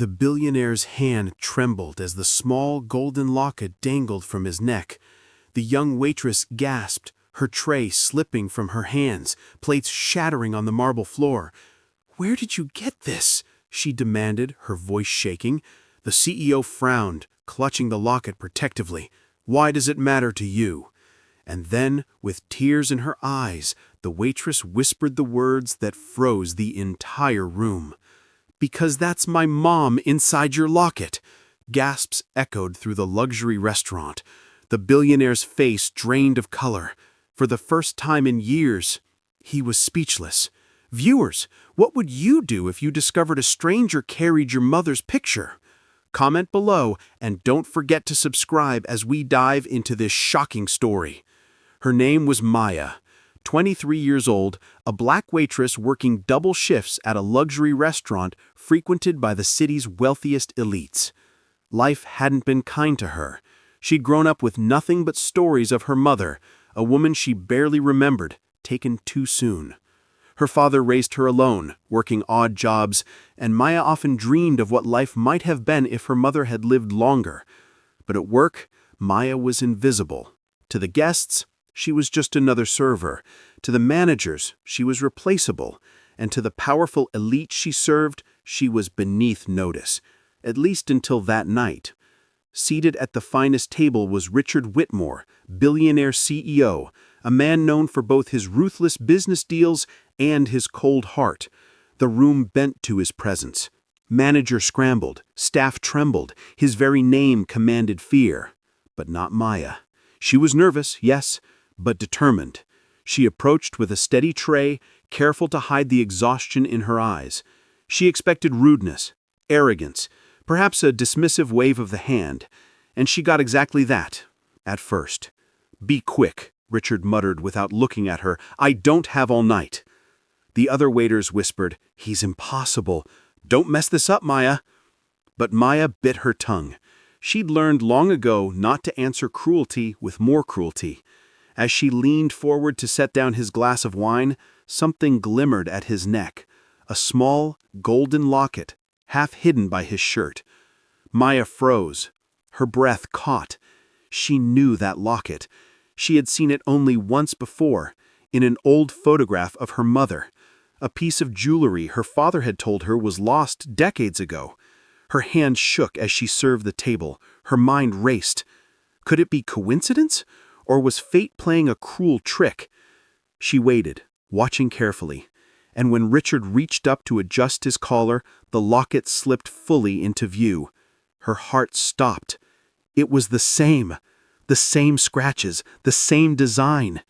The billionaire's hand trembled as the small golden locket dangled from his neck. The young waitress gasped, her tray slipping from her hands, plates shattering on the marble floor. "Where did you get this?" she demanded, her voice shaking. The CEO frowned, clutching the locket protectively. "Why does it matter to you?" And then, with tears in her eyes, the waitress whispered the words that froze the entire room. "Because that's my mom inside your locket." Gasps echoed through the luxury restaurant. The billionaire's face drained of color. For the first time in years, he was speechless. Viewers, what would you do if you discovered a stranger carried your mother's picture? Comment below, and don't forget to subscribe as we dive into this shocking story. Her name was Maya, 23 years old, a black waitress working double shifts at a luxury restaurant frequented by the city's wealthiest elites. Life hadn't been kind to her. She'd grown up with nothing but stories of her mother, a woman she barely remembered, taken too soon. Her father raised her alone, working odd jobs, and Maya often dreamed of what life might have been if her mother had lived longer. But at work, Maya was invisible. To the guests, she was just another server. To the managers, she was replaceable. And to the powerful elite she served, she was beneath notice, at least until that night. Seated at the finest table was Richard Whitmore, Billionaire CEO, a man known for both his ruthless business deals and his cold heart. The room bent to his presence. Managers scrambled, staff trembled, his very name commanded fear. But not Maya. She was nervous, yes, but determined. She approached with a steady tray, careful to hide the exhaustion in her eyes. She expected rudeness, arrogance, perhaps a dismissive wave of the hand, and she got exactly that, at first. "Be quick," Richard muttered without looking at her. "I don't have all night." The other waiters whispered, "He's impossible. Don't mess this up, Maya." But Maya bit her tongue. She'd learned long ago not to answer cruelty with more cruelty. As she leaned forward to set down his glass of wine, something glimmered at his neck, a small, golden locket, half hidden by his shirt. Maya froze. Her breath caught. She knew that locket. She had seen it only once before, in an old photograph of her mother, a piece of jewelry her father had told her was lost decades ago. Her hand shook as she served the table. Her mind raced. Could it be coincidence? Or was fate playing a cruel trick? She waited, watching carefully, and when Richard reached up to adjust his collar, the locket slipped fully into view. Her heart stopped. It was the same scratches, the same design.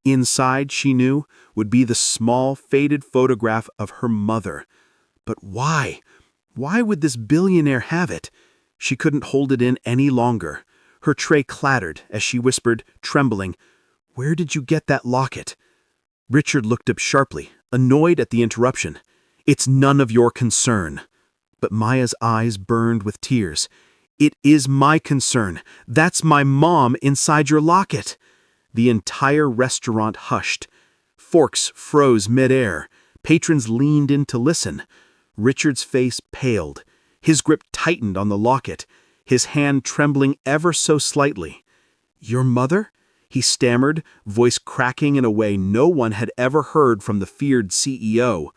Inside, she knew, would be the small, faded photograph of her mother. But why? Why would this billionaire have it? She couldn't hold it in any longer. Her tray clattered as she whispered, trembling, "Where did you get that locket?" Richard looked up sharply, annoyed at the interruption. "It's none of your concern." But Maya's eyes burned with tears. "It is my concern. That's my mom inside your locket." The entire restaurant hushed. Forks froze midair. Patrons leaned in to listen. Richard's face paled. His grip tightened on the locket, his hand trembling ever so slightly. "Your mother?" he stammered, voice cracking in a way no one had ever heard from the feared CEO.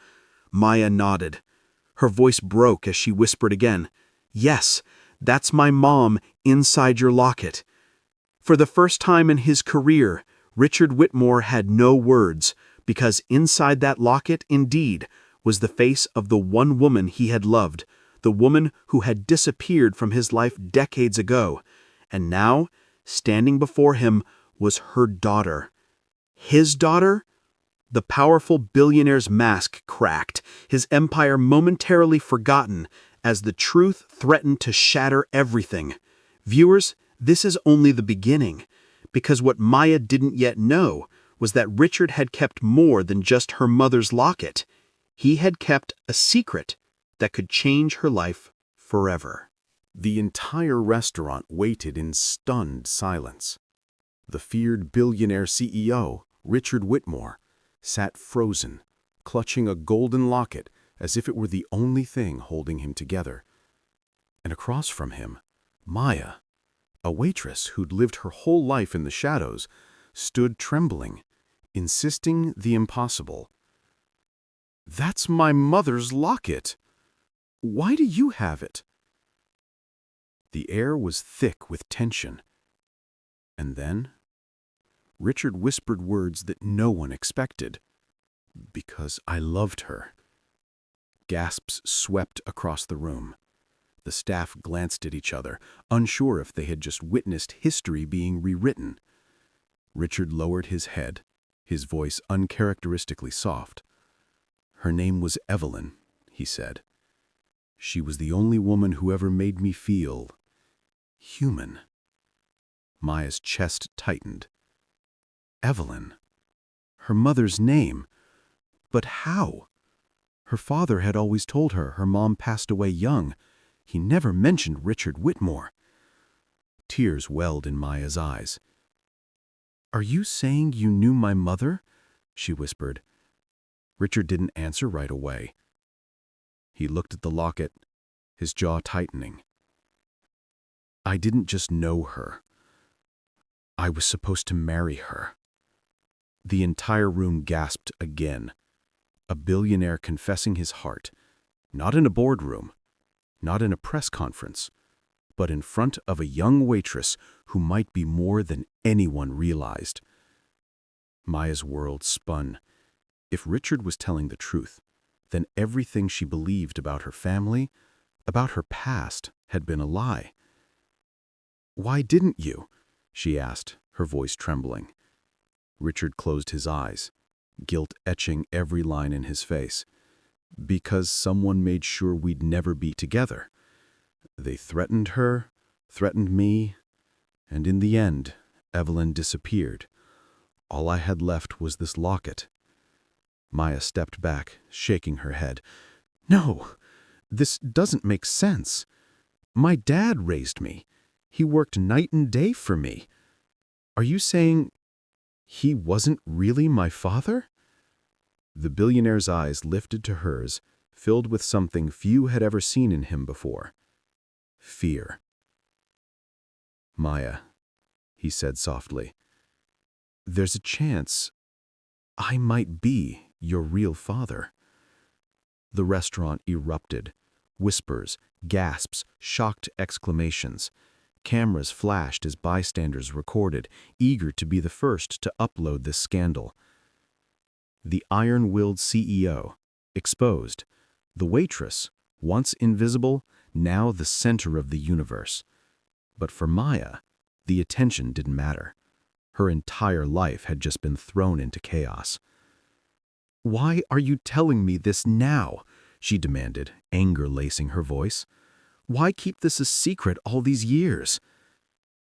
Maya nodded. Her voice broke as she whispered again, "Yes, that's my mom inside your locket." For the first time in his career, Richard Whitmore had no words, because inside that locket, indeed, was the face of the one woman he had loved, the woman who had disappeared from his life decades ago. And now, standing before him, was her daughter. His daughter? The powerful billionaire's mask cracked, his empire momentarily forgotten, as the truth threatened to shatter everything. Viewers, this is only the beginning, because what Maya didn't yet know was that Richard had kept more than just her mother's locket. He had kept a secret that could change her life forever. The entire restaurant waited in stunned silence. The feared billionaire CEO, Richard Whitmore, sat frozen, clutching a golden locket as if it were the only thing holding him together. And across from him, Maya, a waitress who'd lived her whole life in the shadows, stood trembling, insisting the impossible. "That's my mother's locket. Why do you have it?" The air was thick with tension. And then, Richard whispered words that no one expected. "Because I loved her." Gasps swept across the room. The staff glanced at each other, unsure if they had just witnessed history being rewritten. Richard lowered his head, his voice uncharacteristically soft. "Her name was Evelyn," he said. "She was the only woman who ever made me feel human." Maya's chest tightened. Evelyn. Her mother's name. But how? Her father had always told her mom passed away young. He never mentioned Richard Whitmore. Tears welled in Maya's eyes. "Are you saying you knew my mother?" she whispered. Richard didn't answer right away. He looked at the locket, his jaw tightening. "I didn't just know her. I was supposed to marry her." The entire room gasped again. A billionaire confessing his heart, not in a boardroom, not in a press conference, but in front of a young waitress who might be more than anyone realized. Maya's world spun. If Richard was telling the truth, then everything she believed about her family, about her past, had been a lie. "Why didn't you?" she asked, her voice trembling. Richard closed his eyes, guilt etching every line in his face. "Because someone made sure we'd never be together. They threatened her, threatened me, and in the end, Evelyn disappeared. All I had left was this locket." Maya stepped back, shaking her head. "No, this doesn't make sense. My dad raised me. He worked night and day for me. Are you saying he wasn't really my father?" The billionaire's eyes lifted to hers, filled with something few had ever seen in him before. Fear. "Maya," he said softly, "there's a chance I might be your real father." The restaurant erupted. Whispers, gasps, shocked exclamations. Cameras flashed as bystanders recorded, eager to be the first to upload this scandal. The iron-willed CEO, exposed. The waitress, once invisible, now the center of the universe. But for Maya, the attention didn't matter. Her entire life had just been thrown into chaos. "Why are you telling me this now?" she demanded, anger lacing her voice. "Why keep this a secret all these years?"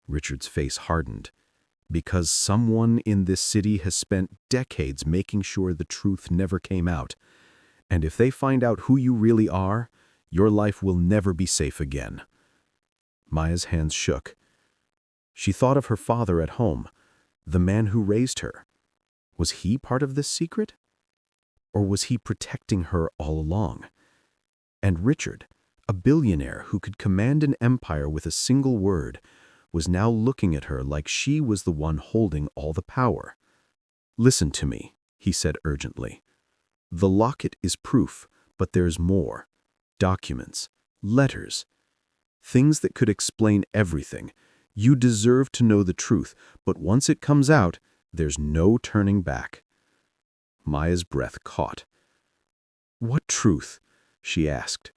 Richard's face hardened. "Because someone in this city has spent decades making sure the truth never came out. And if they find out who you really are, your life will never be safe again." Maya's hands shook. She thought of her father at home, the man who raised her. Was he part of this secret? Or was he protecting her all along? And Richard, a billionaire who could command an empire with a single word, was now looking at her like she was the one holding all the power. "Listen to me," he said urgently. "The locket is proof, but there's more. Documents, letters, things that could explain everything. You deserve to know the truth, but once it comes out, there's no turning back." Maya's breath caught. "What truth?" she asked.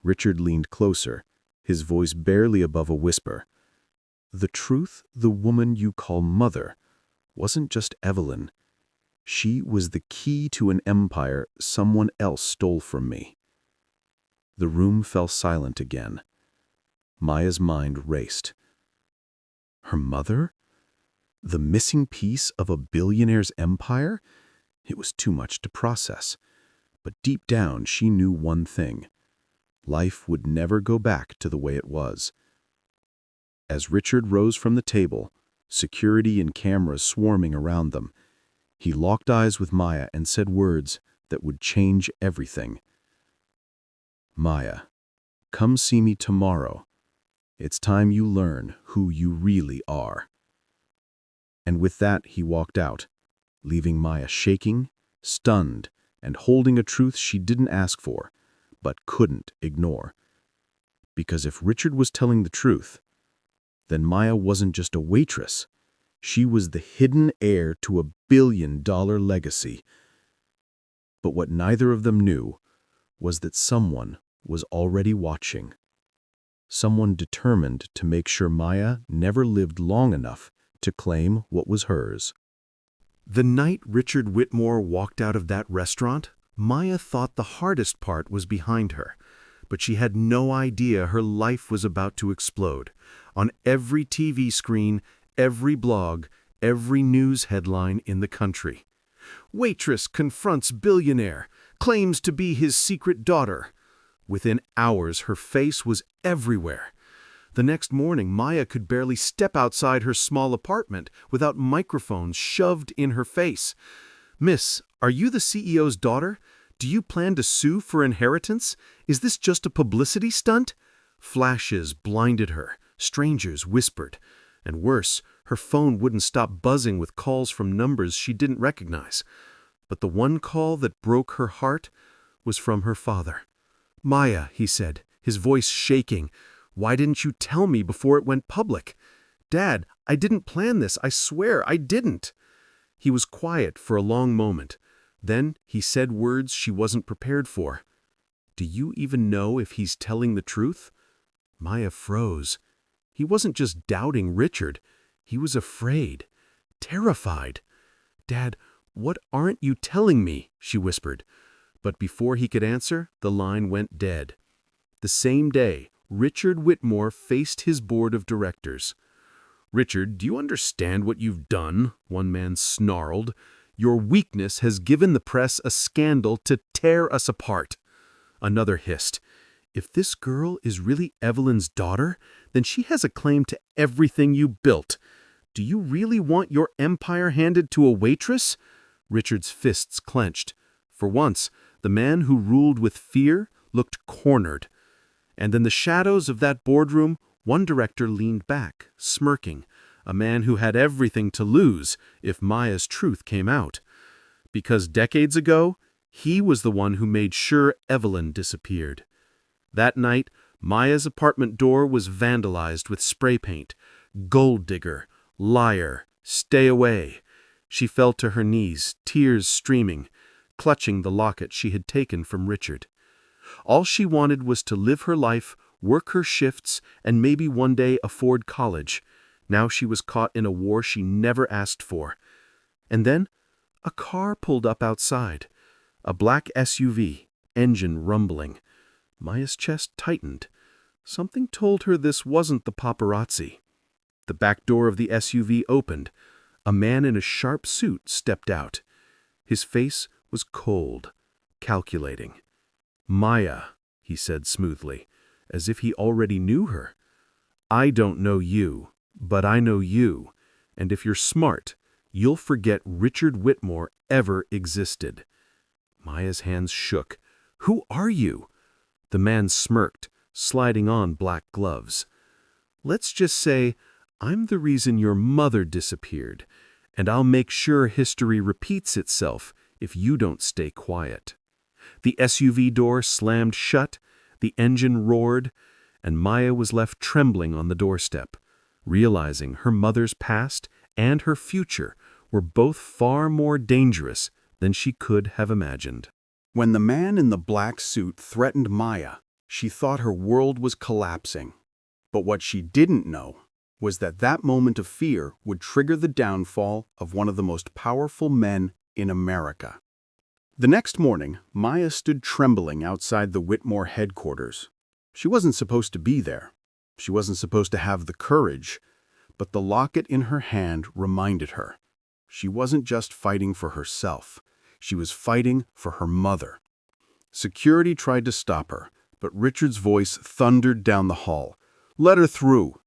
Richard leaned closer, his voice barely above a whisper. "The truth the woman you call mother wasn't just Evelyn. She was the key to an empire someone else stole from me." The room fell silent again. Maya's mind raced. Her mother? The missing piece of a billionaire's empire? It was too much to process. But deep down, she knew one thing. Life would never go back to the way it was. As Richard rose from the table, security and cameras swarming around them, he locked eyes with Maya and said words that would change everything. "Maya, Come see me tomorrow. It's time you learn who you really are." And with that, he walked out, leaving Maya shaking, stunned, and holding a truth she didn't ask for, but couldn't ignore. Because if Richard was telling the truth, then Maya wasn't just a waitress. She was the hidden heir to a billion-dollar legacy. But what neither of them knew was that someone was already watching. Someone determined to make sure Maya never lived long enough to claim what was hers. The night Richard Whitmore walked out of that restaurant, Maya thought the hardest part was behind her. But she had no idea her life was about to explode. On every TV screen, every blog, every news headline in the country. Waitress confronts billionaire, claims to be his secret daughter. Within hours, her face was everywhere. The next morning, Maya could barely step outside her small apartment without microphones shoved in her face. "Miss, are you the CEO's daughter? Do you plan to sue for inheritance? Is this just a publicity stunt?" Flashes blinded her. Strangers whispered. And worse, her phone wouldn't stop buzzing with calls from numbers she didn't recognize. But the one call that broke her heart was from her father. "Maya," he said, his voice shaking, "why didn't you tell me before it went public?" "Dad, I didn't plan this. I swear I didn't." He was quiet for a long moment. Then he said words she wasn't prepared for. "Do you even know if he's telling the truth?" Maya froze. He wasn't just doubting Richard. He was afraid, terrified. "Dad, what aren't you telling me?" she whispered. But before he could answer, the line went dead. The same day, Richard Whitmore faced his board of directors. "Richard, do you understand what you've done?" one man snarled. "Your weakness has given the press a scandal to tear us apart." Another hissed. "If this girl is really Evelyn's daughter, then she has a claim to everything you built. Do you really want your empire handed to a waitress?" Richard's fists clenched. For once, the man who ruled with fear looked cornered. And in the shadows of that boardroom, one director leaned back, smirking, a man who had everything to lose if Maya's truth came out. Because decades ago, he was the one who made sure Evelyn disappeared. That night, Maya's apartment door was vandalized with spray paint. "Gold digger, liar, stay away." She fell to her knees, tears streaming, clutching the locket she had taken from Richard. All she wanted was to live her life, work her shifts, and maybe one day afford college. Now she was caught in a war she never asked for. And then, a car pulled up outside. A black SUV, engine rumbling. Maya's chest tightened. Something told her this wasn't the paparazzi. The back door of the SUV opened. A man in a sharp suit stepped out. His face was cold, calculating. "Maya," he said smoothly, as if he already knew her. "I don't know you, but I know you, and if you're smart, you'll forget Richard Whitmore ever existed." Maya's hands shook. "Who are you?" The man smirked, sliding on black gloves. "Let's just say, I'm the reason your mother disappeared, and I'll make sure history repeats itself if you don't stay quiet." The SUV door slammed shut, the engine roared, and Maya was left trembling on the doorstep, realizing her mother's past and her future were both far more dangerous than she could have imagined. When the man in the black suit threatened Maya, she thought her world was collapsing. But what she didn't know was that that moment of fear would trigger the downfall of one of the most powerful men in America. The next morning, Maya stood trembling outside the Whitmore headquarters. She wasn't supposed to be there. She wasn't supposed to have the courage, but the locket in her hand reminded her. She wasn't just fighting for herself. She was fighting for her mother. Security tried to stop her, but Richard's voice thundered down the hall. "Let her through."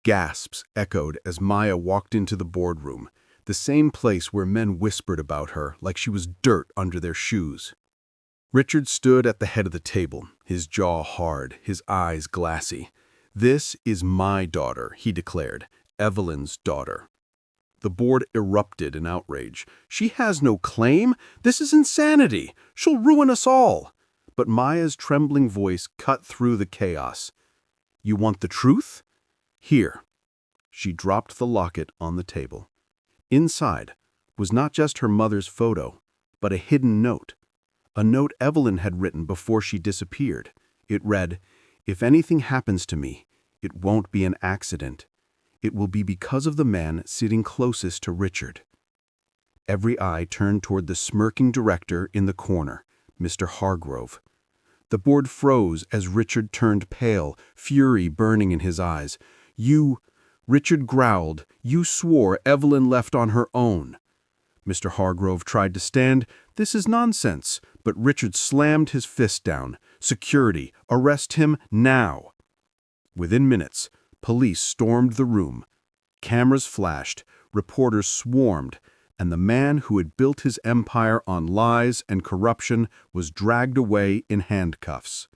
Gasps echoed as Maya walked into the boardroom, the same place where men whispered about her like she was dirt under their shoes. Richard stood at the head of the table, his jaw hard, his eyes glassy. "This is my daughter," he declared, "Evelyn's daughter." The board erupted in outrage. "She has no claim! This is insanity! She'll ruin us all!" But Maya's trembling voice cut through the chaos. "You want the truth? Here." She dropped the locket on the table. Inside was not just her mother's photo, but a hidden note. A note Evelyn had written before she disappeared. It read, "If anything happens to me, it won't be an accident. It will be because of the man sitting closest to Richard." Every eye turned toward the smirking director in the corner, Mr. Hargrove. The board froze as Richard turned pale, fury burning in his eyes. "You," Richard growled, "you swore Evelyn left on her own." Mr. Hargrove tried to stand. "This is nonsense," but Richard slammed his fist down. "Security, arrest him now." Within minutes, police stormed the room. Cameras flashed, reporters swarmed, and the man who had built his empire on lies and corruption was dragged away in handcuffs.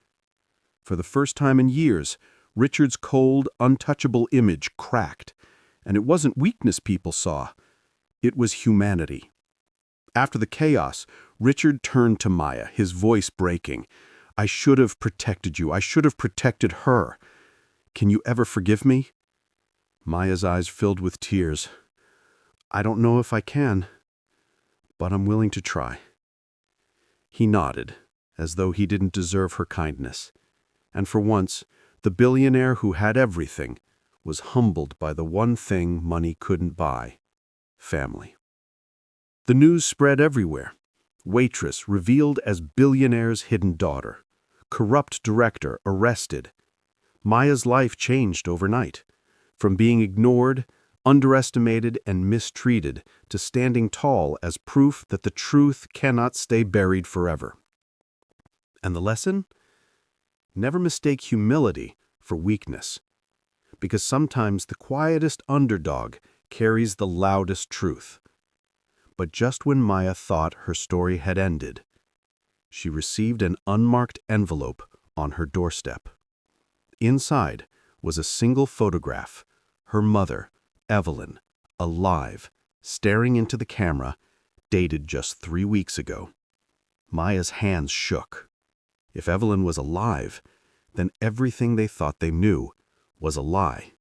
For the first time in years, Richard's cold, untouchable image cracked, and it wasn't weakness people saw. It was humanity. After the chaos, Richard turned to Maya, his voice breaking. "I should have protected you. I should have protected her. Can you ever forgive me?" Maya's eyes filled with tears. "I don't know if I can, but I'm willing to try." He nodded, as though he didn't deserve her kindness. And for once, the billionaire who had everything was humbled by the one thing money couldn't buy: family. The news spread everywhere. Waitress revealed as Billionaire's hidden daughter. Corrupt director arrested. Maya's life changed overnight. From being ignored, underestimated, and mistreated to standing tall as proof that the truth cannot stay buried forever. And the lesson? Never mistake humility for weakness. Because sometimes the quietest underdog carries the loudest truth. But just when Maya thought her story had ended, she received an unmarked envelope on her doorstep. Inside was a single photograph, her mother, Evelyn, alive, staring into the camera, dated just 3 weeks ago. Maya's hands shook. If Evelyn was alive, then everything they thought they knew was a lie.